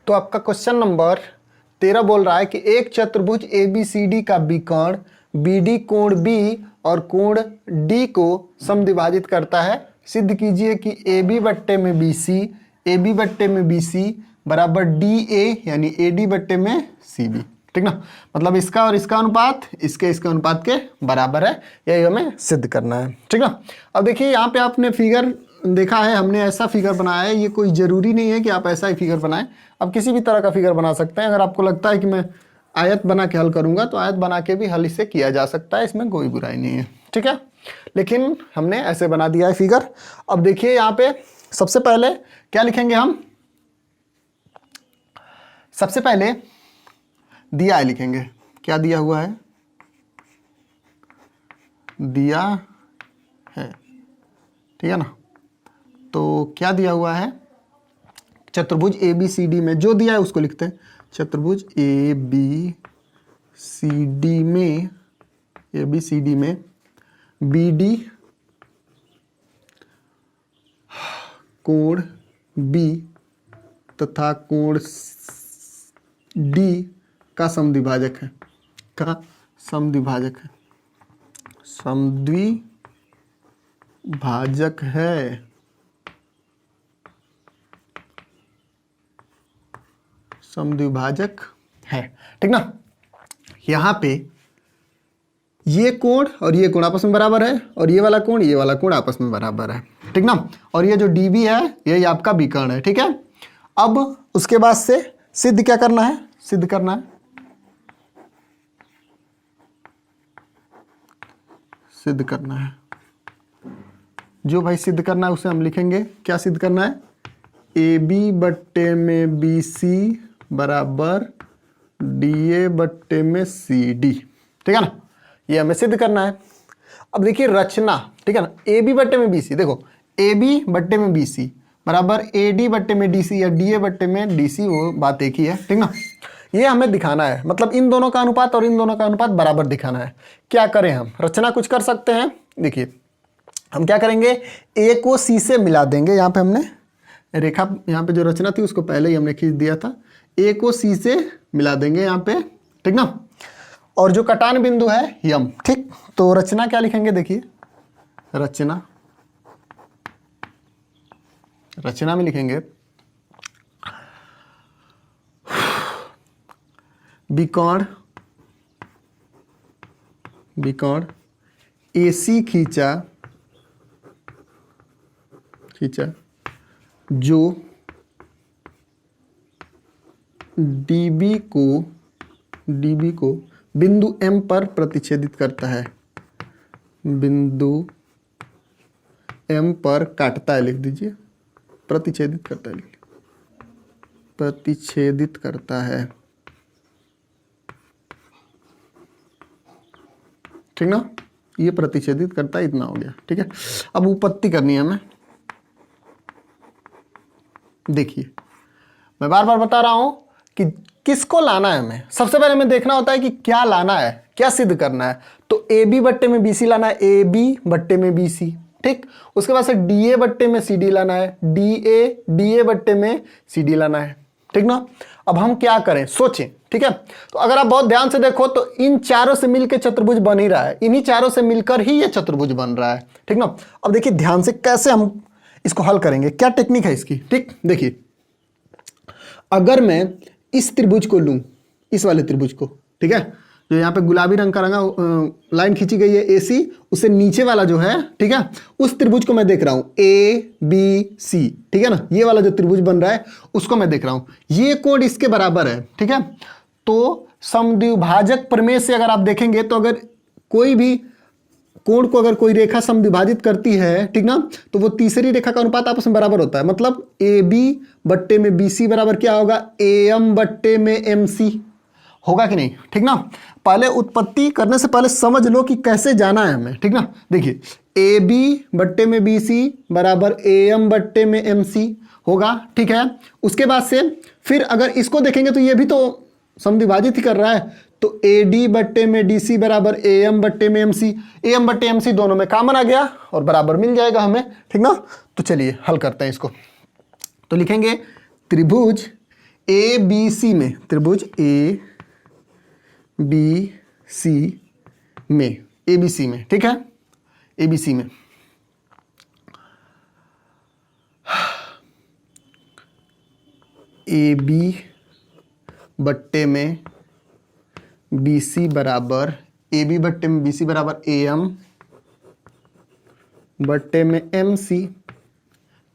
तो आपका question number 13 बोल रहा है कि एक चतुर्भुज ABCD का विकर्ण BD कोण B और कोण D को समद्विभाजित करता है। सिद्ध कीजिए कि AB बट्टे में BC, AB बट्टे में BC बराबर DA यानी AD बट्टे में CB। ठीक ना, मतलब इसका और इसका अनुपात इसके अनुपात के बराबर है, यही हमें सिद्ध करना है। ठीक ना, अब देखिए यहाँ पे आपने फिगर देखा है, हमने ऐसा फिगर बनाया है। ये कोई ज़रूरी नहीं है कि आप ऐसा ही फिगर बनाएं, आप किसी भी तरह का फिगर बना सकते हैं। अगर आपको लगता है कि मैं आयत बना के हल करूंगा तो आयत बना के भी हल इसे किया जा सकता है, इसमें कोई बुराई नहीं है। ठीक है, लेकिन हमने ऐसे बना दिया है फिगर। अब देखिए यहाँ पे सबसे पहले क्या लिखेंगे हम, सबसे पहले दिया है लिखेंगे। क्या दिया हुआ है, दिया है, ठीक है ना। तो क्या दिया हुआ है, चतुर्भुज ABCD में जो दिया है उसको लिखते हैं। चतुर्भुज ABCD में BD कोण B तथा कोण D का समद्विभाजक है, का समद्विभाजक है, समद्विभाजक है, समद्विभाजक है। ठीक ना, यहां पे ये कोण और ये कोण आपस में बराबर है और ये वाला कोण आपस में बराबर है। ठीक ना, और ये जो DB है यही आपका विकर्ण है। ठीक है, अब उसके बाद से सिद्ध क्या करना है, सिद्ध करना है, सिद्ध करना है। जो भाई सिद्ध करना है उसे हम लिखेंगे। क्या सिद्ध करना है, AB बट्टे में BC बराबर DA बट्टे में CD। ठीक है ना, ये हमें सिद्ध करना है। अब देखिए रचना, ठीक है ना, AB बट्टे में BC, देखो AB बट्टे में BC बराबर AD बट्टे में DC या DA बट्टे में DC, वो बात एक ही है। ठीक ना, ये हमें दिखाना है, मतलब इन दोनों का अनुपात और इन दोनों का अनुपात बराबर दिखाना है। क्या करें हम, रचना कुछ कर सकते हैं। देखिए हम क्या करेंगे, A को C से मिला देंगे। यहाँ पे हमने रेखा, यहाँ पे जो रचना थी उसको पहले ही हमने खींच दिया था। A को C से मिला देंगे यहाँ पे, ठीक ना, और जो कटान बिंदु है यम। ठीक, तो रचना क्या लिखेंगे, देखिए रचना में लिखेंगे विकर्ण AC खींचा जो DB को बिंदु M पर प्रतिच्छेदित करता है, बिंदु M पर काटता है, लिख दीजिए, प्रतिच्छेदित करता है, प्रतिच्छेदित करता है। ठीक ना, ये प्रतिच्छेदित करता है, इतना हो गया। ठीक है, अब उत्पत्ति करनी है हमें। देखिए मैं बार बार बता रहा हूं कि किसको लाना है हमें। सबसे पहले हमें देखना होता है कि क्या लाना है, क्या सिद्ध करना है। तो AB बट्टे में BC लाना है, AB बट्टे में BC। ठीक, उसके बाद से DA बट्टे में CD लाना है, DA बट्टे में CD लाना है। ठीक ना, अब हम क्या करें, सोचें। ठीक है, तो अगर आप बहुत ध्यान से देखो तो इन चारों से मिलकर चतुर्भुज बन ही रहा है, इन्हीं चारों से मिलकर ही ये चतुर्भुज बन रहा है। ठीक ना, अब देखिए ध्यान से कैसे हम इसको हल करेंगे, क्या टेक्निक है इसकी। ठीक, देखिए अगर मैं इस त्रिभुज को लूं, इस वाले त्रिभुज को, ठीक है, जो यहाँ पे गुलाबी रंग का रंगा लाइन खींची गई है AC, उससे नीचे वाला जो है, ठीक है, उस त्रिभुज को मैं देख रहा हूं ABC। ठीक है ना, ये वाला जो त्रिभुज बन रहा है उसको मैं देख रहा हूं, ये कोण इसके बराबर है। ठीक है, तो समद्विभाजक प्रमेय से अगर आप देखेंगे तो अगर कोई भी कोण को अगर कोई रेखा समद्विभाजित करती है, ठीक ना, तो वो तीसरी रेखा का अनुपात आपस में बराबर होता है। मतलब AB बट्टे में BC बराबर क्या होगा, AM बट्टे में MC होगा कि नहीं। ठीक ना, पहले उत्पत्ति करने से पहले समझ लो कि कैसे जाना है हमें। ठीक ना, देखिए AB बट्टे में BC बराबर AM बट्टे में MC होगा। ठीक है, उसके बाद से फिर अगर इसको देखेंगे तो ये भी तो समद्विभाजित ही कर रहा है, तो AD बट्टे में DC बराबर AM बट्टे में MC, AM बट्टे MC दोनों में कॉमन आ गया और बराबर मिल जाएगा हमें। ठीक ना, तो चलिए हल करते हैं इसको। तो लिखेंगे त्रिभुज ए बी सी में, त्रिभुज ए बी सी में, ए बी सी में, ठीक है, ए बी सी में ए बी बट्टे में बी सी बराबर, ए बी बट्टे में बी सी बराबर ए एम बट्टे में एम सी।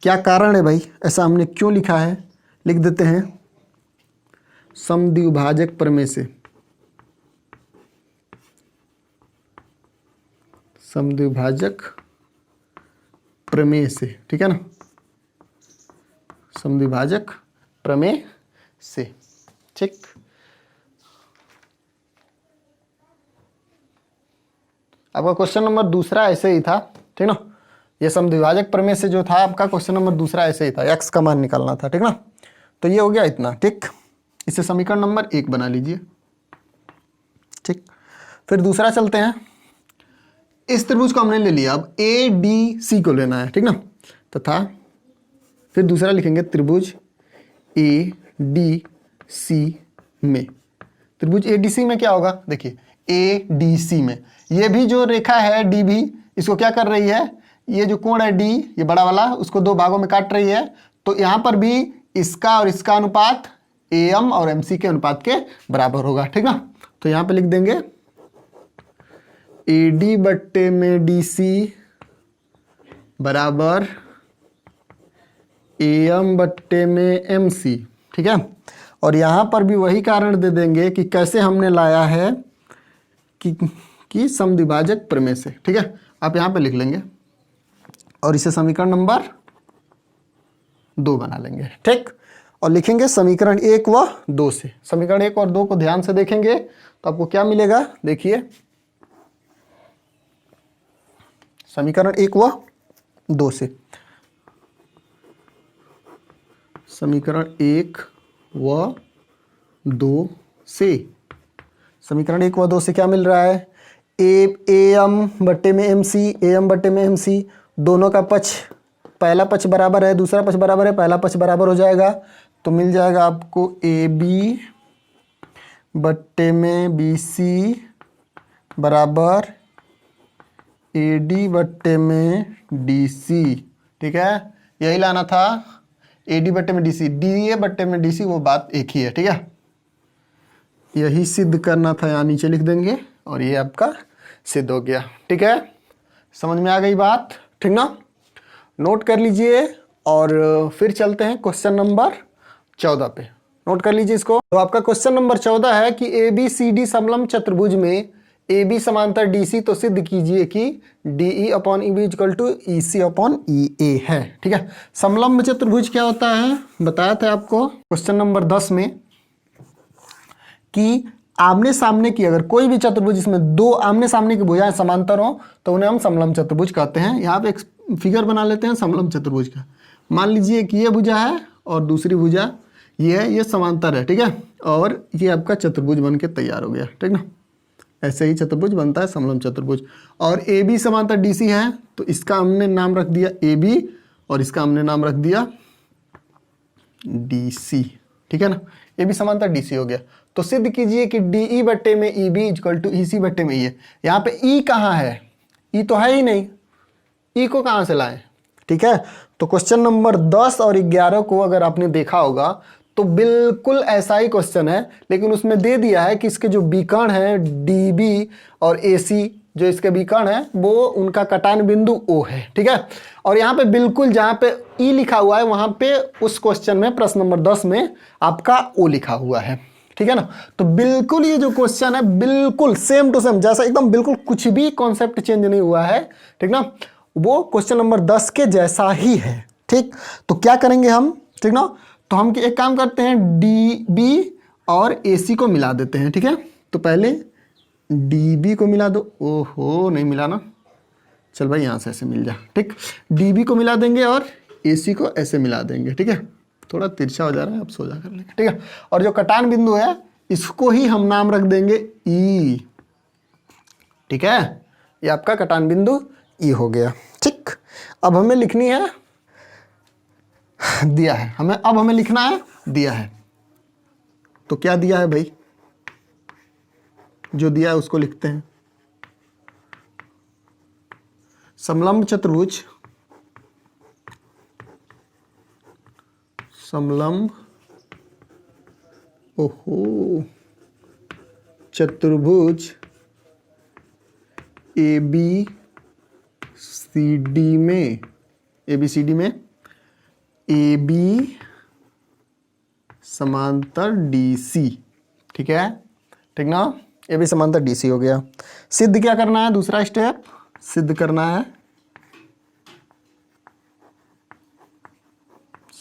क्या कारण है भाई, ऐसा हमने क्यों लिखा है, लिख देते हैं, समद्विभाजक प्रमेय से, समद्विभाजक प्रमेय से, ठीक है ना, समद्विभाजक प्रमेय से, ठीक। आपका क्वेश्चन नंबर दूसरा ऐसे ही था, ठीक ना, ये समद्विभाजक प्रमेय से जो था आपका क्वेश्चन नंबर दूसरा ऐसे ही था, एक्स का मान निकालना था, ठीक ना। तो ये हो गया इतना, ठीक। इसे समीकरण नंबर 1 बना लीजिए, ठीक। फिर दूसरा चलते हैं, इस त्रिभुज को हमने ले लिया, अब ए डी सी को लेना है, ठीक ना, तथा फिर दूसरा लिखेंगे त्रिभुज ए डी सी में। त्रिभुज ए डी सी में क्या होगा, देखिए ए डी सी में ये भी जो रेखा है डी भी, इसको क्या कर रही है, ये जो कोण है डी, ये बड़ा वाला, उसको 2 भागों में काट रही है। तो यहां पर भी इसका और इसका अनुपात ए एम और एम सी के अनुपात के बराबर होगा, ठीक ना। तो यहां पे लिख देंगे ए डी बट्टे में डी सी बराबर ए एम बट्टे में एम सी, ठीक है। और यहां पर भी वही कारण दे देंगे कि कैसे हमने लाया है कि समद्विभाजक प्रमेय से, ठीक है। आप यहां पे लिख लेंगे और इसे समीकरण नंबर 2 बना लेंगे, ठीक। और लिखेंगे समीकरण 1 व 2 से। समीकरण 1 और 2 को ध्यान से देखेंगे तो आपको क्या मिलेगा, देखिए समीकरण 1 व 2 से, समीकरण 1 व 2 से, समीकरण 1 व 2 से क्या मिल रहा है, ए एम बट्टे में एम सी, ए एम बट्टे में एम सी, दोनों का पक्ष, पहला पक्ष बराबर है, दूसरा पक्ष बराबर है, पहला पक्ष बराबर हो जाएगा, तो मिल जाएगा आपको ए बी बट्टे में बी सी बराबर ए डी बट्टे में डी सी, ठीक है। यही लाना था, ए डी बट्टे में डी सी, डी ए बट्टे में डी सी, वो बात एक ही है, ठीक है। यही सिद्ध करना था, यहाँ नीचे लिख देंगे और ये आपका सिद्ध हो गया, ठीक है। समझ में आ गई बात, ठीक ना, नोट कर लीजिए। और फिर चलते हैं क्वेश्चन नंबर 14 पे, नोट कर लीजिए इसको। तो आपका क्वेश्चन नंबर 14 है कि ए बी सी डी समलंब चतुर्भुज में ए बी समांतर डी सी, तो सिद्ध कीजिए कि D E upon E B equal to E C upon E A है, ठीक है। समलंब चतुर्भुज क्या होता है बताया था आपको क्वेश्चन नंबर 10 में, कि आमने सामने की अगर कोई भी चतुर्भुज जिसमें 2 आमने सामने की भुजाएं समांतर हो तो उन्हें हम समलंब चतुर्भुज कहते हैं। यहाँ पे एक फिगर बना लेते हैं समलंब चतुर्भुज का। मान लीजिए कि ये भुजा है और दूसरी भुजा ये है, ये समांतर है, ठीक है, और ये आपका चतुर्भुज बन के तैयार हो गया, ठीक ना। ऐसे ही चतुर्भुज बनता है समलंब चतुर्भुज। और ए बी समांतर डी सी है, तो इसका हमने नाम रख दिया ए बी और इसका हमने नाम रख दिया डी सी, ठीक है ना। ए बी समांतर डी सी हो गया। तो सिद्ध कीजिए कि डी ई बट्टे में ई बी इक्वल टू ई सी बट्टे में ई है। यहाँ पे ई कहाँ है, ई तो है ही नहीं, ई को कहाँ से लाएं, ठीक है। तो क्वेश्चन नंबर 10 और 11 को अगर आपने देखा होगा तो बिल्कुल ऐसा ही क्वेश्चन है, लेकिन उसमें दे दिया है कि इसके जो विकर्ण है डी बी और ए सी, जो इसके विकर्ण है वो उनका कटान बिंदु O है, ठीक है। और यहाँ पे बिल्कुल जहाँ पे ई लिखा हुआ है वहाँ पे उस क्वेश्चन में प्रश्न नंबर 10 में आपका O लिखा हुआ है, ठीक है ना। तो बिल्कुल ये जो क्वेश्चन है बिल्कुल सेम टू सेम, जैसा एकदम बिल्कुल कुछ भी कॉन्सेप्ट चेंज नहीं हुआ है, ठीक ना, वो क्वेश्चन नंबर 10 के जैसा ही है, ठीक। तो क्या करेंगे हम, ठीक ना, तो हम एक काम करते हैं, डी बी और ए सी को मिला देते हैं, ठीक है। तो पहले डी बी को मिला दो, ओहो नहीं मिला ना, चल भाई यहाँ से ऐसे मिल जा, ठीक। डी बी को मिला देंगे और ए सी को ऐसे मिला देंगे, ठीक है। थोड़ा तिरछा हो जा रहा है, अब सोजा कर लेंगे, ठीक है। और जो कटान बिंदु है इसको ही हम नाम रख देंगे ई, ठीक है। ये आपका कटान बिंदु ई हो गया, ठीक। अब हमें लिखनी है, दिया है हमें, अब हमें लिखना है, दिया है, तो क्या दिया है भाई, जो दिया है उसको लिखते हैं। समलंब चतुर्भुज, समलंब चतुर्भुज ABCD में, ABCD में AB समांतर DC, ठीक है, ठीक ना। AB समांतर DC हो गया। सिद्ध क्या करना है, दूसरा स्टेप सिद्ध करना है,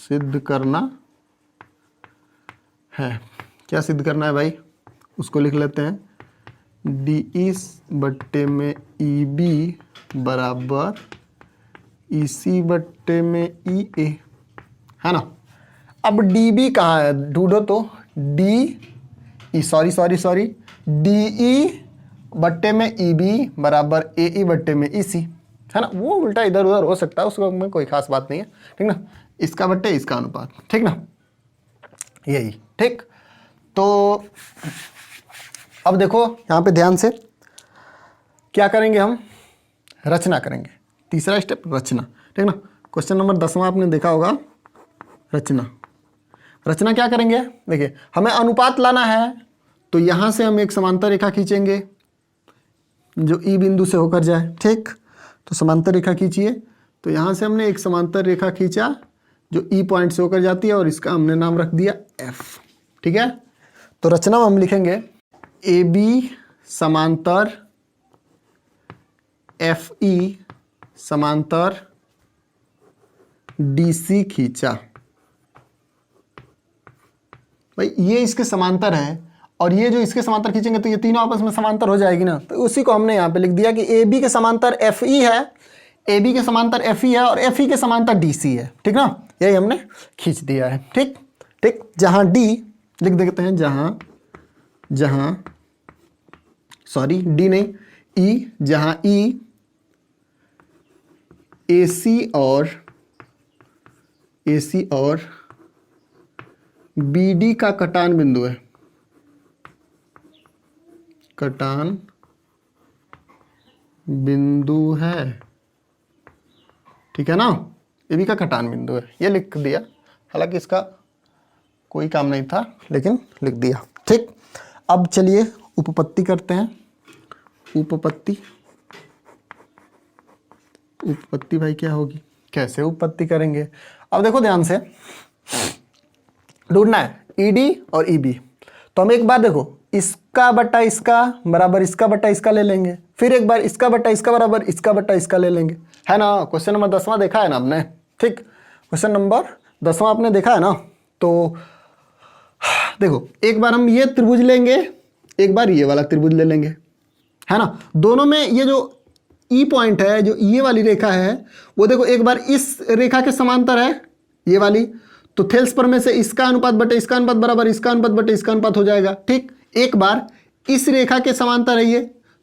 सिद्ध करना है। क्या सिद्ध करना है भाई, उसको लिख लेते हैं। DE बट्टे में EB बराबर EC बट्टे में EA, है ना। अब DB कहाँ है, ढूंढो तो। सॉरी DE बट्टे में EB बराबर AE बट्टे में EC, है ना। वो उल्टा इधर उधर हो सकता है, उसको में कोई खास बात नहीं है, ठीक ना। इसका बट्टे इसका अनुपात, ठीक ना, यही, ठीक। तो अब देखो यहाँ पे ध्यान से क्या करेंगे, हम रचना करेंगे। तीसरा स्टेप रचना, ठीक ना। क्वेश्चन नंबर 10वां आपने देखा होगा, रचना। रचना क्या करेंगे, देखिए हमें अनुपात लाना है, तो यहां से हम एक समांतर रेखा खींचेंगे जो ई बिंदु से होकर जाए, ठीक। तो समांतर रेखा खींचिए, तो यहां से हमने एक समांतर रेखा खींचा जो ई पॉइंट से होकर जाती है, और इसका हमने नाम रख दिया एफ, ठीक है। तो रचना में हम लिखेंगे AB समांतर FE समांतर DC खींचा। भाई ये इसके समांतर है, और ये जो इसके समांतर खींचेंगे तो ये तीनों आपस में समांतर हो जाएगी ना। तो उसी को हमने यहाँ पे लिख दिया कि AB के समांतर FE है, AB के समांतर FE है, और FE के समांतर DC है, ठीक ना। यही हमने खींच दिया है, ठीक ठीक। जहां D लिख देते हैं, सॉरी D नहीं, E, जहां E AC और BD का कटान बिंदु है, कटान बिंदु है, ठीक है ना। AB का कटान बिंदु है, ये लिख दिया। हालांकि इसका कोई काम नहीं था, लेकिन लिख दिया, ठीक। अब चलिए उपपत्ति करते हैं। उपपत्ति भाई क्या होगी, कैसे उपपत्ति करेंगे। अब देखो ध्यान से, ढूंढना है ED और EB। तो हम एक बार देखो, इसका बट्टा इसका बराबर इसका बट्टा इसका ले लेंगे, फिर एक बार इसका बट्टा इसका बराबर इसका बट्टा इसका ले लेंगे, है ना। क्वेश्चन नंबर 10वां देखा है ना आपने, ठीक। क्वेश्चन नंबर 10वां आपने देखा है ना। तो देखो एक बार हम ये त्रिभुज लेंगे, एक बार ये वाला त्रिभुज ले लेंगे, है ना। दोनों में ये जो ई पॉइंट है, जो ये वाली रेखा है, वो देखो एक बार इस रेखा के समांतर है ये वाली, तो थेल्स प्रमेय से इसका अनुपात बटे इसका अनुपात बराबर इसका अनुपात बटे इसका अनुपात हो जाएगा, ठीक। एक बार इस रेखा के समांतर है ये,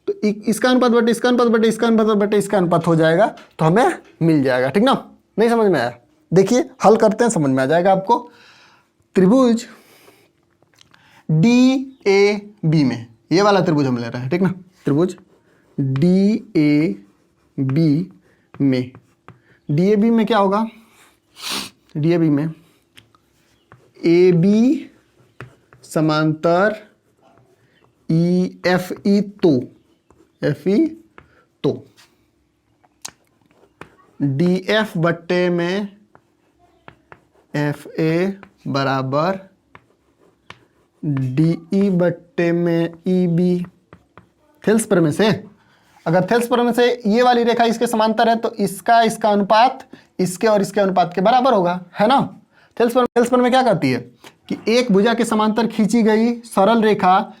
तो इसका अनुपात बटे इसका अनुपात बटे इसका अनुपात बटे इसका अनुपात हो जाएगा, तो हमें मिल जाएगा, ठीक ना। नहीं समझ में आया, देखिए हल करते हैं, समझ में आ जाएगा आपको। त्रिभुज DAB में, ये वाला त्रिभुज हम ले रहे हैं, ठीक ना। त्रिभुज DAB में, DAB में क्या होगा, DAB में AB समांतर FE तो DF बट्टे में FA बराबर DE बट्टे में EB। थेल्स प्रमेय से, अगर थेल्स प्रमेय से ये वाली रेखा इसके समांतर है, तो इसका अनुपात इसके और इसके अनुपात के बराबर होगा, है ना। थेल्स प्रमेय क्या कहती है कि एक भुजा के समांतर खींची गई सरल रेखा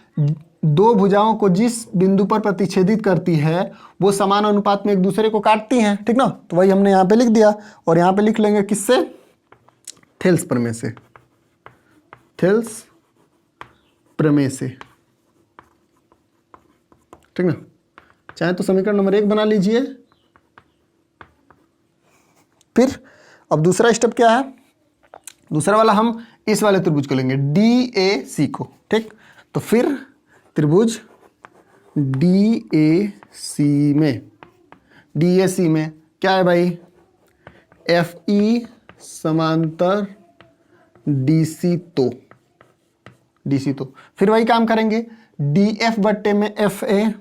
दो भुजाओं को जिस बिंदु पर प्रतिच्छेदित करती है, वो समान अनुपात में एक दूसरे को काटती हैं, ठीक ना। तो वही हमने यहाँ पे लिख दिया, और यहाँ पे लिख लेंगे किससे, थेल्स प्रमेय से, थेल्स प्रमेय से, ठीक ना। चाहे तो समीकरण नंबर 1 बना लीजिए। फिर अब दूसरा स्टेप क्या है, दूसरा वाला हम इस वाले त्रिभुज को लेंगे DAC को, ठीक। तो फिर त्रिभुज DAC में क्या है भाई, FE समांतर DC तो फिर वही काम करेंगे, DF बट्टे में FA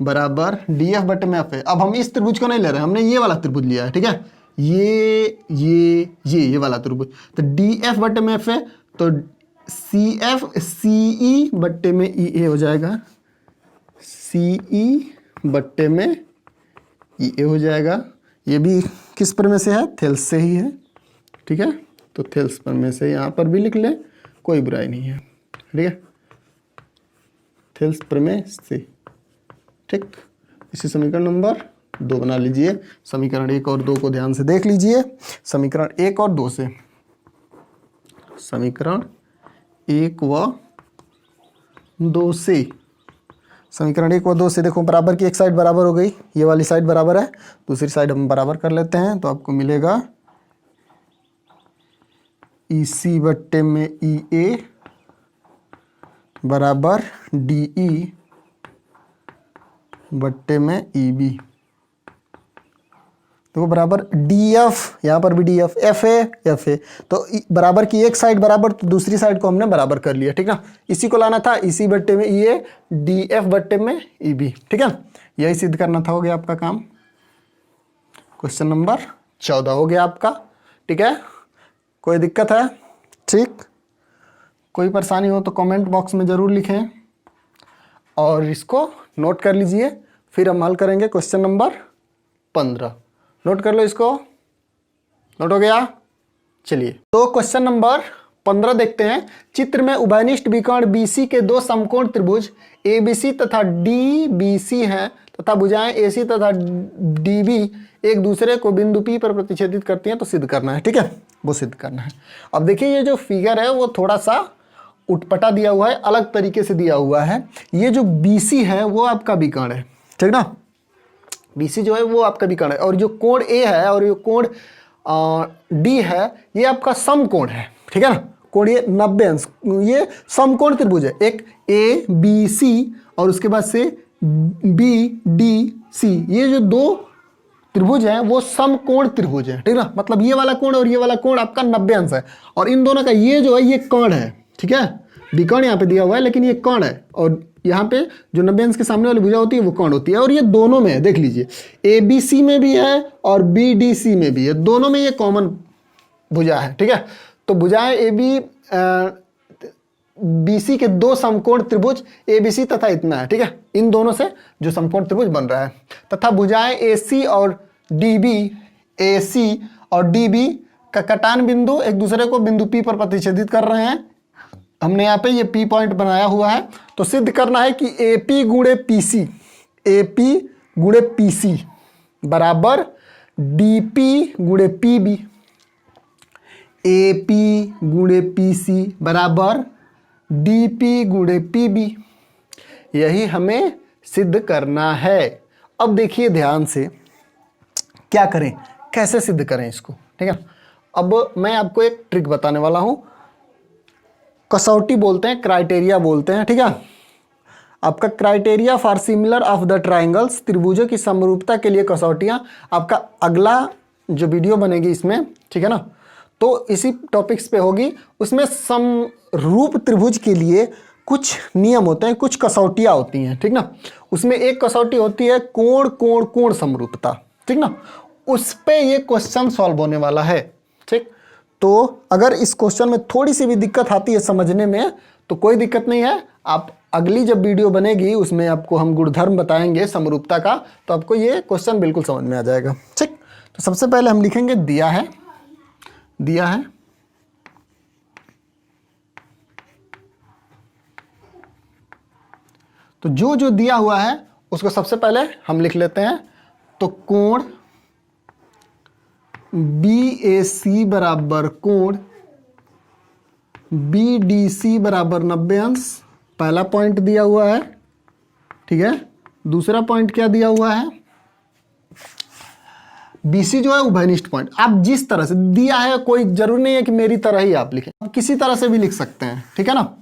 बराबर DF बट्टे में FA। अब हम इस त्रिभुज को नहीं ले रहे हैं, हमने ये वाला त्रिभुज लिया है, ठीक है, ये वाला त्रिभुज। तो DF बट्टे में FA, तो CE बट्टे में EA हो जाएगा, CE बट्टे में EA हो जाएगा। ये भी किस प्रमेय से है, थेल्स से ही है, ठीक है। तो थेल्स प्रमेय से यहाँ पर भी लिख ले, कोई बुराई नहीं है, ठीक है, थेल्स प्रमेय से, ठीक। इसी समीकरण नंबर 2 बना लीजिए। समीकरण 1 और 2 को ध्यान से देख लीजिए। समीकरण 1 और 2 से, समीकरण 1 व 2 से, समीकरण 1 व 2 से देखो, बराबर की एक साइड बराबर हो गई, ये वाली साइड बराबर है, दूसरी साइड हम बराबर कर लेते हैं। तो आपको मिलेगा EC बट्टे में EA बराबर DE बट्टे में EB। तो वो बराबर DF, यहाँ पर भी DF, FA। तो बराबर की एक साइड बराबर, तो दूसरी साइड को हमने बराबर कर लिया, ठीक ना। इसी को लाना था, EC बट्टे में EA, DF बट्टे में EB, ठीक है। यही सिद्ध करना था, हो गया आपका काम। क्वेश्चन नंबर 14 हो गया आपका, ठीक है। कोई दिक्कत है, ठीक, कोई परेशानी हो तो कमेंट बॉक्स में ज़रूर लिखें और इसको नोट कर लीजिए। फिर हम हल करेंगे क्वेश्चन नंबर 15। नोट कर लो इसको, नोट हो गया। चलिए, तो क्वेश्चन नंबर 15 देखते हैं। चित्र में उभयनिष्ठ विकर्ण BC के दो समकोण त्रिभुज ABC तथा DBC हैं तथा भुजाएं AC तथा DB एक दूसरे को बिंदु P पर प्रतिच्छेदित करती हैं, तो सिद्ध करना है, ठीक है, वो सिद्ध करना है। अब देखिए, ये जो फिगर है वो थोड़ा सा उटपटा दिया हुआ है, अलग तरीके से दिया हुआ है। ये जो BC है वो आपका विकर्ण है, ठीक ना, BC जो है वो आपका विकर्ण है, और जो कोण A है और ये कोण D है, ये आपका समकोण है, ठीक है ना। कोण ये 90 अंश, ये समकोण त्रिभुज है, एक ABC और उसके बाद से BDC, ये जो दो त्रिभुज हैं वो समकोण त्रिभुज है, ठीक ना। मतलब ये वाला कोण और ये वाला कोण आपका 90 अंश है, और इन दोनों का ये जो है ये कोण है, ठीक है। विकर्ण यहाँ पे दिया हुआ है लेकिन ये कोण है, और यहाँ पे जो 90 अंश के सामने वाली भुजा होती है वो कोण होती है, और ये दोनों में है, देख लीजिए, ABC में भी है और BDC में भी है, दोनों में ये कॉमन भुजा है, ठीक है। तो भुजाएं BC के दो समकोण त्रिभुज ABC तथा इतना है, ठीक है, इन दोनों से जो समकोण त्रिभुज बन रहा है, तथा भुजाएं AC और DB का कटान बिंदु एक दूसरे को बिंदु P पर प्रतिच्छेदित कर रहे हैं। हमने यहाँ पे ये P पॉइंट बनाया हुआ है, तो सिद्ध करना है कि AP गुणे PC बराबर DP गुणे PB, AP गुणे PC बराबर DP गुणे PB, यही हमें सिद्ध करना है। अब देखिए ध्यान से, क्या करें, कैसे सिद्ध करें इसको, ठीक है। अब मैं आपको एक ट्रिक बताने वाला हूं, कसौटी बोलते हैं, क्राइटेरिया बोलते हैं, ठीक है। आपका criteria for similar of the triangles, त्रिभुजों की समरूपता के लिए कसौटियां, आपका अगला जो वीडियो बनेगी इसमें, ठीक है ना, तो इसी टॉपिक्स पे होगी। उसमें समरूप त्रिभुज के लिए कुछ नियम होते हैं, कुछ कसौटियां होती हैं, ठीक ना। उसमें एक कसौटी होती है कोण कोण कोण समरूपता, ठीक ना, उस पे ये क्वेश्चन सॉल्व होने वाला है, ठीक। तो अगर इस क्वेश्चन में थोड़ी सी भी दिक्कत आती है समझने में तो कोई दिक्कत नहीं है, आप अगली जब वीडियो बनेगी उसमें आपको हम गुणधर्म बताएंगे समरूपता का, तो आपको ये क्वेश्चन बिल्कुल समझ में आ जाएगा, ठीक। तो सबसे पहले हम लिखेंगे दिया है, तो जो जो दिया हुआ है उसको सबसे पहले हम लिख लेते हैं। तो कोण BAC बराबर कोण BDC बराबर 90 अंश, पहला पॉइंट दिया हुआ है, ठीक है। दूसरा पॉइंट क्या दिया हुआ है, BC जो है उभयनिष्ठ पॉइंट। आप जिस तरह से दिया है, कोई जरूरी नहीं है कि मेरी तरह ही आप लिखें, आप किसी तरह से भी लिख सकते हैं, ठीक है ना।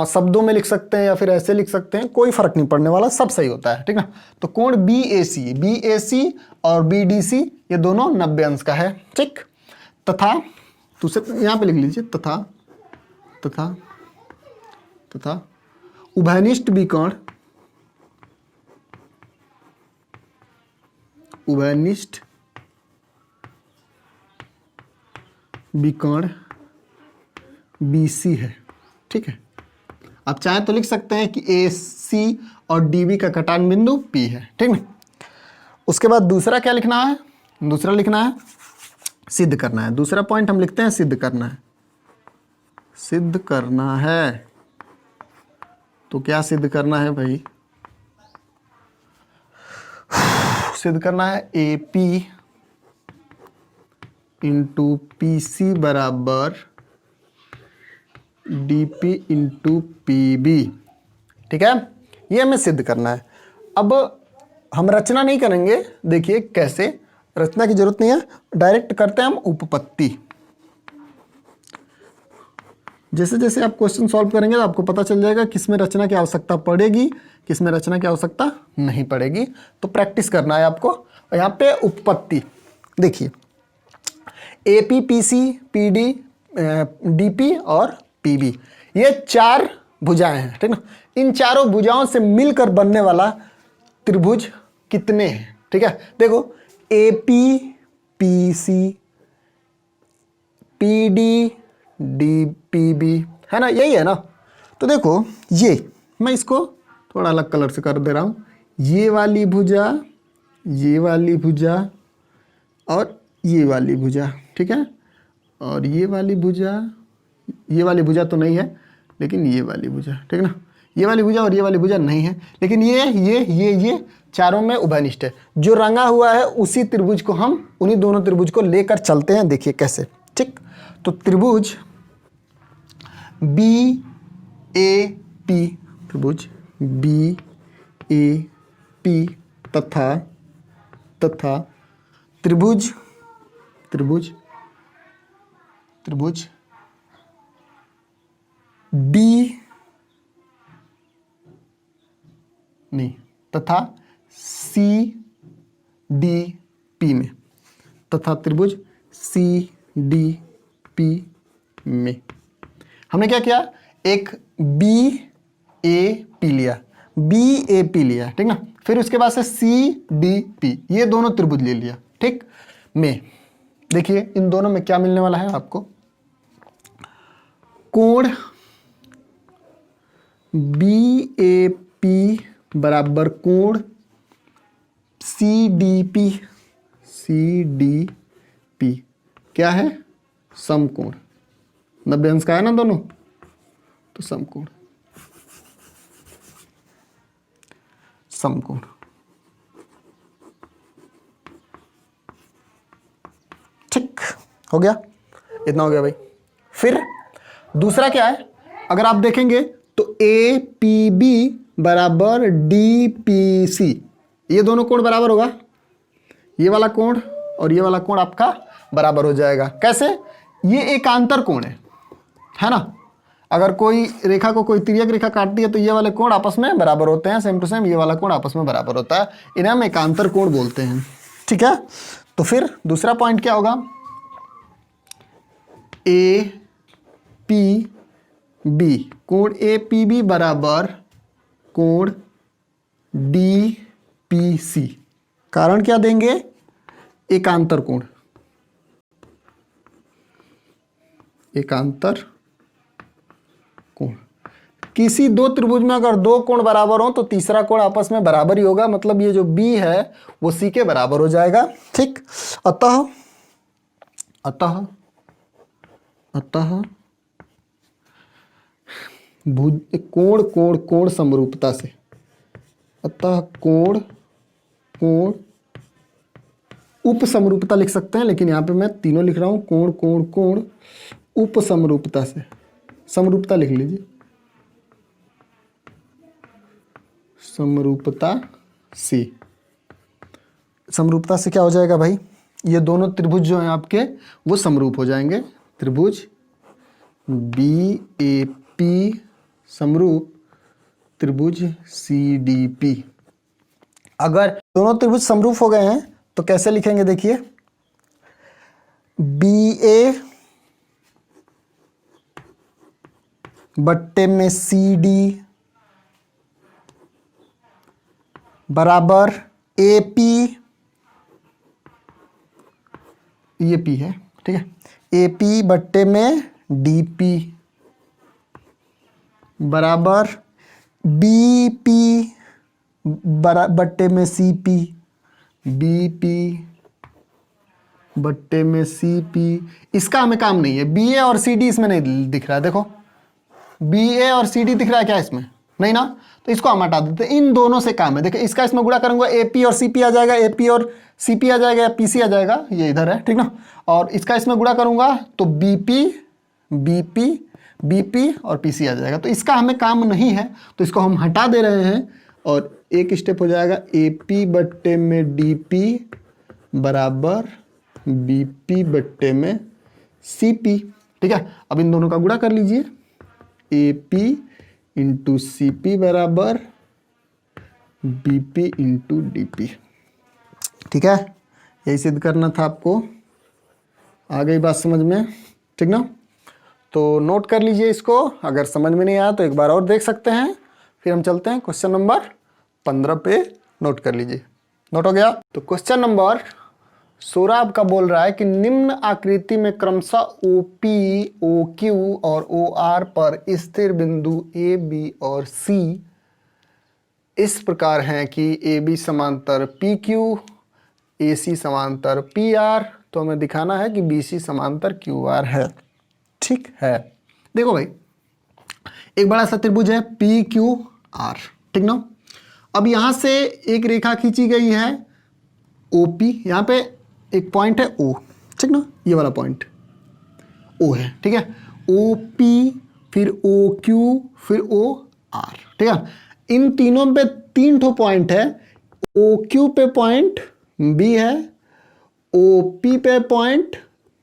शब्दों में लिख सकते हैं या फिर ऐसे लिख सकते हैं, कोई फर्क नहीं पड़ने वाला, सब सही होता है, ठीक ना। तो कोण BAC और BDC ये दोनों 90 अंश का है, ठीक। तथा दूसरे यहां पे लिख लीजिए, तथा उभयनिष्ठ विकर्ण BC है, ठीक है। आप चाहें तो लिख सकते हैं कि AC और DB का कटान बिंदु P है, ठीक ना। उसके बाद दूसरा क्या लिखना है, दूसरा लिखना है सिद्ध करना है। दूसरा पॉइंट हम लिखते हैं सिद्ध करना है। सिद्ध करना है, तो क्या सिद्ध करना है भाई, सिद्ध करना है AP इंटू PC बराबर DP इंटू PB, ठीक है। ये हमें सिद्ध करना है। अब हम रचना नहीं करेंगे, देखिए कैसे, रचना की जरूरत नहीं है, डायरेक्ट करते हैं हम उपपत्ति। जैसे जैसे आप क्वेश्चन सॉल्व करेंगे तो आपको पता चल जाएगा किसमें रचना की आवश्यकता पड़ेगी, किसमें रचना की आवश्यकता नहीं पड़ेगी। तो प्रैक्टिस करना है आपको। और यहाँ पे उपपत्ति देखिए, AP PC PD DP और PB, ये 4 भुजाएं हैं, ठीक ना। इन चारों भुजाओं से मिलकर बनने वाला त्रिभुज कितने हैं, ठीक है। देखो AP PC PD DPB है ना, यही है ना। तो देखो ये मैं इसको थोड़ा अलग कलर से कर दे रहा हूं, ये वाली भुजा, ये वाली भुजा और ये वाली भुजा, ठीक है। और ये वाली भुजा तो नहीं है, लेकिन ये वाली भुजा, ठीक है ना। ये वाली भुजा और ये वाली भुजा नहीं है, लेकिन ये चारों में उभयनिष्ठ है। जो रंगा हुआ है उसी त्रिभुज को हम, उन्हीं दोनों त्रिभुज को लेकर चलते हैं, देखिए कैसे, ठीक। तो त्रिभुज BAP, त्रिभुज BAP तथा त्रिभुज तथा CDP में, तथा त्रिभुज CDP में हमने क्या किया, एक BAP लिया, ठीक ना। फिर उसके बाद से CDP, ये दोनों त्रिभुज ले लिया, ठीक। में देखिए इन दोनों में क्या मिलने वाला है आपको, कोण BAP बराबर कोण CDP क्या है, समकोण, 90 अंश का है ना दोनों, तो समकोण, ठीक हो गया, इतना हो गया भाई। फिर दूसरा क्या है, अगर आप देखेंगे तो APB बराबर DPC, ये दोनों कोण बराबर होगा, ये वाला कोण और ये वाला कोण आपका बराबर हो जाएगा। कैसे, ये एकांतर कोण है ना। अगर कोई रेखा को कोई तिर्यक रेखा काटती है तो ये वाले कोण आपस में बराबर होते हैं, सेम टू सेम ये वाला कोण आपस में बराबर होता है, इन्हें हम एकांतर कोण बोलते हैं, ठीक है। तो फिर दूसरा पॉइंट क्या होगा, APB, कोण APB बराबर कोण DPC, कारण क्या देंगे, एकांतर कोण, किसी दो त्रिभुज में अगर दो कोण बराबर हो तो तीसरा कोण आपस में बराबर ही होगा, मतलब ये जो B है वो C के बराबर हो जाएगा, ठीक। अतः कोण समरूपता से, अतः कोण उप समरूपता लिख सकते हैं, लेकिन यहां पे मैं तीनों लिख रहा हूं, कोण उप समरूपता से, समरूपता लिख लीजिए, समरूपता से क्या हो जाएगा भाई, ये दोनों त्रिभुज जो हैं आपके वो समरूप हो जाएंगे। त्रिभुज बी ए पी समरूप त्रिभुज सी डी पी। अगर दोनों त्रिभुज समरूप हो गए हैं तो कैसे लिखेंगे, देखिए बी ए बट्टे में सी डी बराबर ए पी, ये पी है, ठीक है, ए पी बट्टे में डी पी बराबर बी पी बट्टे में सी पी, बी पी बट्टे में सी पी। इसका हमें काम नहीं है, बी ए और सी डी इसमें नहीं दिख रहा है, देखो बी ए और सी डी दिख रहा है क्या इसमें, नहीं ना, तो इसको हम हटा देते हैं। इन दोनों से काम है, देखिए इसका इसमें गुणा करूंगा ए पी और सी पी आ जाएगा, ए पी और सी पी आ जाएगा, या पी सी आ जाएगा, ये इधर है, ठीक ना, और इसका इसमें गुणा करूंगा तो B P B P B P और पी सी आ जाएगा। तो इसका हमें काम नहीं है तो इसको हम हटा दे रहे हैं और एक स्टेप हो जाएगा ए पी बट्टे में डी पी बराबर बी पी बट्टे में सी पी, ठीक है। अब इन दोनों का गुणा कर लीजिए, A P into C P बराबर B P into D P, ठीक है। यही सिद्ध करना था आपको, आ गई बात समझ में, ठीक ना। तो नोट कर लीजिए इसको, अगर समझ में नहीं आया तो एक बार और देख सकते हैं। फिर हम चलते हैं क्वेश्चन नंबर 15 पे, नोट कर लीजिए। नोट हो गया। तो क्वेश्चन नंबर 16 आपका बोल रहा है कि निम्न आकृति में क्रमशः ओ पी, ओ क्यू और ओ आर पर स्थिर बिंदु ए बी और सी इस प्रकार हैं कि ए बी समांतर पी क्यू, ए सी समांतर पी आर, तो हमें दिखाना है कि बी सी समांतर क्यू आर है, ठीक है। देखो भाई, एक बड़ा सा त्रिभुज है पी क्यू आर, ठीक ना। अब यहां से एक रेखा खींची गई है ओपी, यहां पे एक पॉइंट है ओ, ठीक ना, ये वाला पॉइंट ओ है, ठीक है। ओ पी फिर ओ क्यू फिर ओ आर, ठीक है। इन तीनों पे 3 ठो पॉइंट है, ओ क्यू पे पॉइंट बी है, ओ पी पे पॉइंट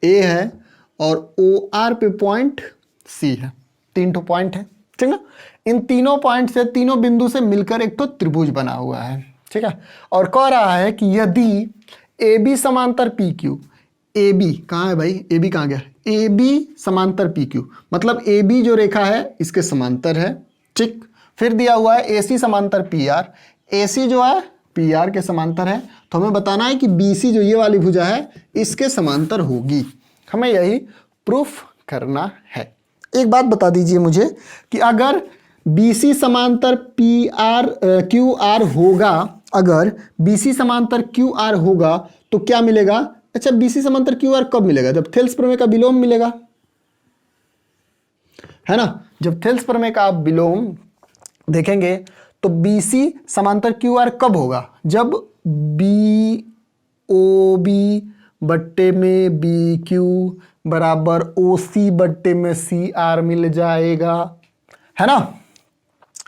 ए है और ओ आर पे पॉइंट सी है। 3 ठो पॉइंट है, ठीक ना। इन तीनों पॉइंट से, तीनों बिंदु से मिलकर एक तो त्रिभुज बना हुआ है, ठीक है। और कह रहा है कि यदि ए बी समांतर पी क्यू, ए बी कहाँ है भाई, ए बी कहाँ गया, ए बी समांतर पी क्यू, मतलब ए बी जो रेखा है इसके समांतर है, ठीक। फिर दिया हुआ है ए सी समांतर पी आर, ए सी जो है पी आर के समांतर है, तो हमें बताना है कि बी सी जो ये वाली भुजा है इसके समांतर होगी, हमें यही प्रूफ करना है। एक बात बता दीजिए मुझे कि अगर बी सी समांतर पी आर क्यू आर होगा, अगर बी सी समांतर क्यू आर होगा तो क्या मिलेगा। अच्छा, बी सी समांतर क्यू आर कब मिलेगा, जब थेल्स प्रमेय का विलोम मिलेगा, है ना। जब थेल्स प्रमेय का आप विलोम देखेंगे तो बी सी समांतर क्यू आर कब होगा, जब बी ओ बी बट्टे में बी क्यू बराबर ओ सी बट्टे में सी आर मिल जाएगा, है ना।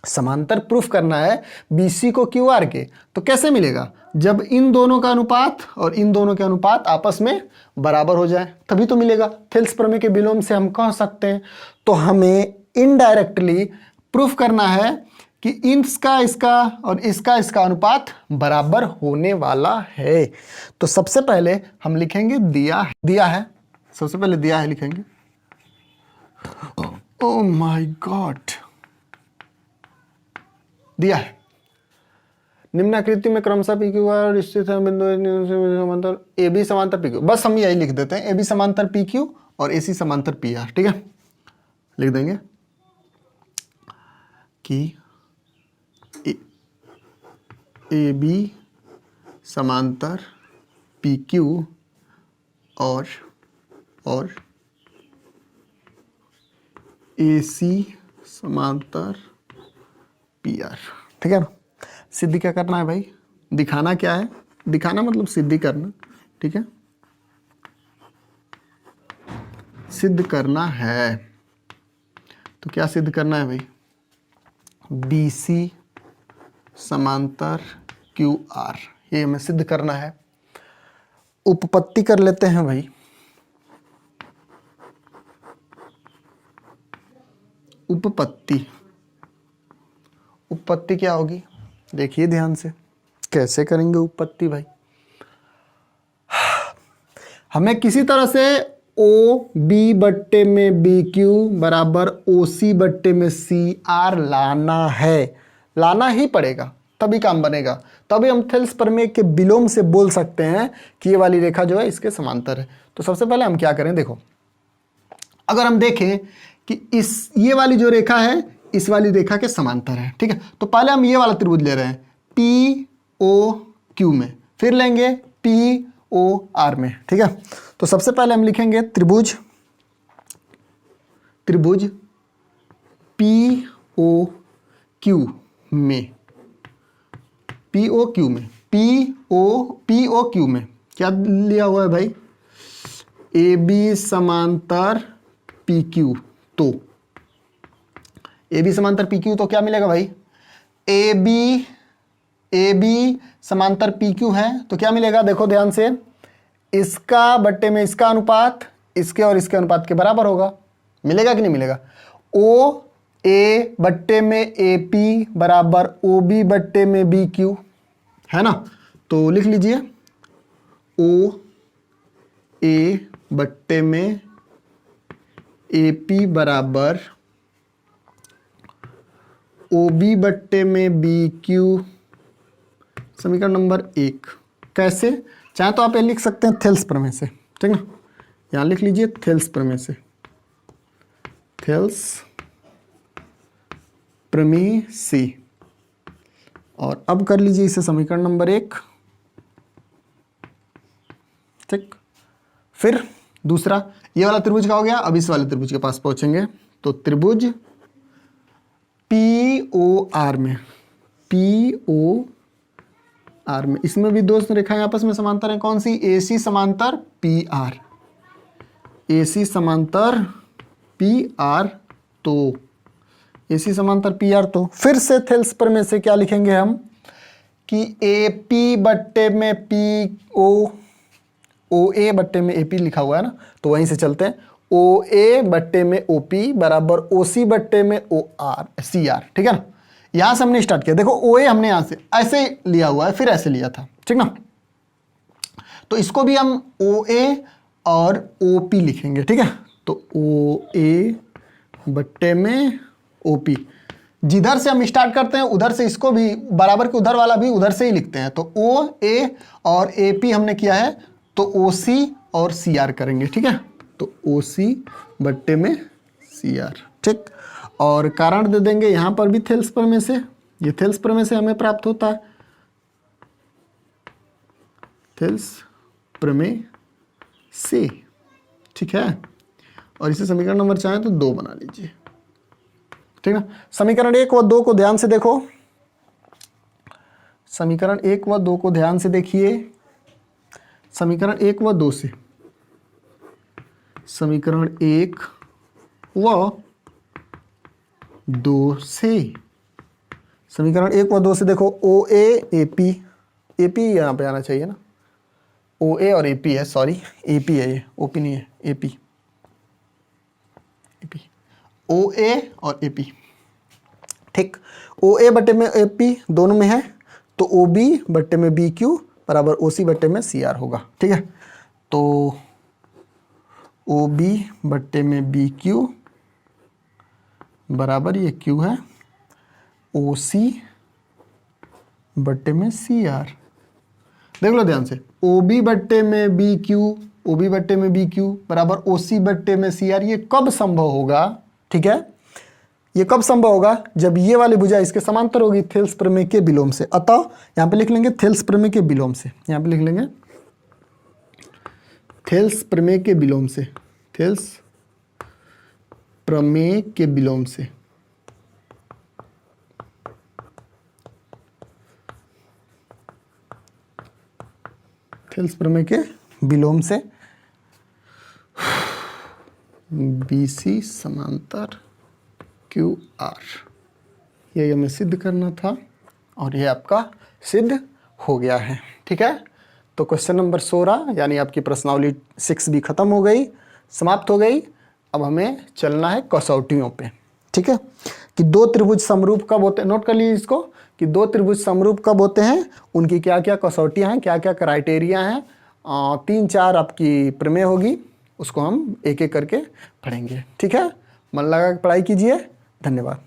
समांतर प्रूफ करना है बी सी को क्यू आर के, तो कैसे मिलेगा, जब इन दोनों का अनुपात और इन दोनों के अनुपात आपस में बराबर हो जाए तभी तो मिलेगा। थेल्स प्रमेय के विलोम से हम कह सकते हैं, तो हमें इनडायरेक्टली प्रूफ करना है कि इसका इसका और इसका इसका अनुपात बराबर होने वाला है। तो सबसे पहले हम लिखेंगे दिया है, सबसे पहले दिया है लिखेंगे। ओह माय गॉड, दिया है निम्न आकृति में क्रमशः पी क्यू और स्थित है बिंदु समांतर ए बी समांतर पी क्यू, बस हम यही लिख देते हैं, ए बी समांतर पी क्यू और ए सी समांतर पी आर, ठीक है। लिख देंगे कि ए बी समांतर पी क्यू और ए सी समांतर पी आर, ठीक है ना। सिद्धि क्या करना है भाई, दिखाना क्या है, दिखाना मतलब सिद्धि करना, ठीक है। सिद्ध करना है, तो क्या सिद्ध करना है भाई, बी सी समांतर क्यू आर, ये हमें सिद्ध करना है। उपपत्ति कर लेते हैं भाई। उपपत्ति, उपपत्ति क्या होगी देखिए ध्यान से, कैसे करेंगे उपपत्ति भाई। हमें किसी तरह से ओ बी बट्टे में बी क्यू बराबर ओ सी बट्टे में सी आर लाना है, लाना ही पड़ेगा, तभी काम बनेगा। तभी हम थेल्स प्रमेय के विलोम से बोल सकते हैं कि ये वाली रेखा जो है इसके समांतर है। तो सबसे पहले हम क्या करें, देखो अगर हम देखें कि ये वाली जो रेखा है इस वाली रेखा के समांतर है, ठीक है। तो पहले हम ये वाला त्रिभुज ले रहे हैं पी ओ क्यू में, फिर लेंगे पी ओ आर में, ठीक है। तो सबसे पहले हम लिखेंगे त्रिभुज पी ओ क्यू में, पी ओ क्यू में, पी ओ क्यू में क्या लिया हुआ है भाई, ए बी समांतर पी क्यू। तो ए बी समांतर पी क्यू तो क्या मिलेगा भाई, ए बी समांतर पी क्यू है तो क्या मिलेगा, देखो ध्यान से, इसका बट्टे में इसका अनुपात इसके और इसके अनुपात के बराबर होगा, मिलेगा कि नहीं मिलेगा। ओ ए बट्टे में ए पी बराबर ओ बी बट्टे में बी क्यू, है ना। तो लिख लीजिए ओ ए बट्टे में ए पी बराबर ओ बी बट्टे में बी क्यू, समीकरण नंबर 1। कैसे, चाहे तो आप ये लिख सकते हैं थेल्स प्रमेय से, ठीक ना, यहां लिख लीजिए थेल्स प्रमेय से, थेल्स प्रमेय से। और अब कर लीजिए इसे समीकरण नंबर 1, ठीक। फिर दूसरा, ये वाला त्रिभुज का हो गया, अब इस वाले त्रिभुज के पास पहुंचेंगे। तो त्रिभुज पी ओ आर में, पी ओ आर में, इसमें भी दो रेखाएं आपस में समांतर हैं, कौन सी, ए सी समांतर पी आर, ए सी समांतर पी आर। तो ए सी समांतर पी आर, तो फिर से थेल्स प्रमेय से क्या लिखेंगे हम कि ए पी बट्टे में पी ओ ए बट्टे में ए पी लिखा हुआ है ना, तो वहीं से चलते हैं, ओ ए बट्टे में ओ पी बराबर ओ सी बट्टे में ओ आर सी आर, ठीक है ना। यहां से हमने स्टार्ट किया, देखो ओ ए हमने यहां से ऐसे लिया हुआ है, फिर ऐसे लिया था, ठीक ना। तो इसको भी हम ओ ए और ओ पी लिखेंगे, ठीक है। तो ओ ए बट्टे में ओ पी, जिधर से हम स्टार्ट करते हैं उधर से इसको भी बराबर के उधर वाला भी उधर से ही लिखते हैं। तो ओ ए और ए पी हमने किया है, तो ओ सी और सी आर करेंगे, ठीक है। तो ओ सी बट्टे में सी आर, ठीक। और कारण दे देंगे यहां पर भी थेल्स प्रमेय से, ये थेल्स प्रमेय से हमें प्राप्त होता है, थेल्स प्रमेय से, ठीक है। और इसे समीकरण नंबर चाहें तो 2 बना लीजिए, ठीक है। समीकरण 1 व 2 को ध्यान से देखो, समीकरण 1 व 2 को ध्यान से देखिए, समीकरण 1 व 2 से, समीकरण 1 व 2 से, समीकरण 1 व 2 से देखो, ओ ए पी, ए पी यहां पे आना चाहिए ना, ओ ए और ए पी है, सॉरी ए पी है ये, ओ पी नहीं है, ए पी, ओ ए और ए पी, ठीक। ओ ए बट्टे में ए पी दोनों में है, तो ओ बी बट्टे में बी क्यू बराबर ओ सी बट्टे में सी आर होगा, ठीक है। तो ओ बी बट्टे में बी क्यू बराबर, ये क्यू है, ओ सी बट्टे में सी आर। देख लो ध्यान से, ओ बी बट्टे में बी क्यू, ओ बी बट्टे में बी क्यू बराबर ओ सी बट्टे में सी आर। ये कब संभव होगा, ठीक है, ये कब संभव होगा, जब ये वाली भुजा इसके समांतर होगी थेल्स प्रमेय के विलोम से। अतः यहां पे लिख लेंगे थेल्स प्रमेय के विलोम से, यहां पे लिख लेंगे थेल्स प्रमेय के विलोम से, थेल्स प्रमेय के विलोम से, थेल्स प्रमेय के विलोम से बीसी समांतर क्यू आर, ये हमें सिद्ध करना था और ये आपका सिद्ध हो गया है, ठीक है। तो क्वेश्चन नंबर 16 यानी आपकी प्रश्नावली 6 भी खत्म हो गई, समाप्त हो गई। अब हमें चलना है कसौटियों पे, ठीक है, कि दो त्रिभुज समरूप कब होते हैं। नोट कर लीजिए इसको कि दो त्रिभुज समरूप कब होते हैं, उनकी क्या क्या कसौटियाँ हैं, क्या क्या क्राइटेरिया हैं। 3-4 आपकी प्रमेय होगी, उसको हम एक एक करके पढ़ेंगे, ठीक है। मन लगा के पढ़ाई कीजिए। धन्यवाद।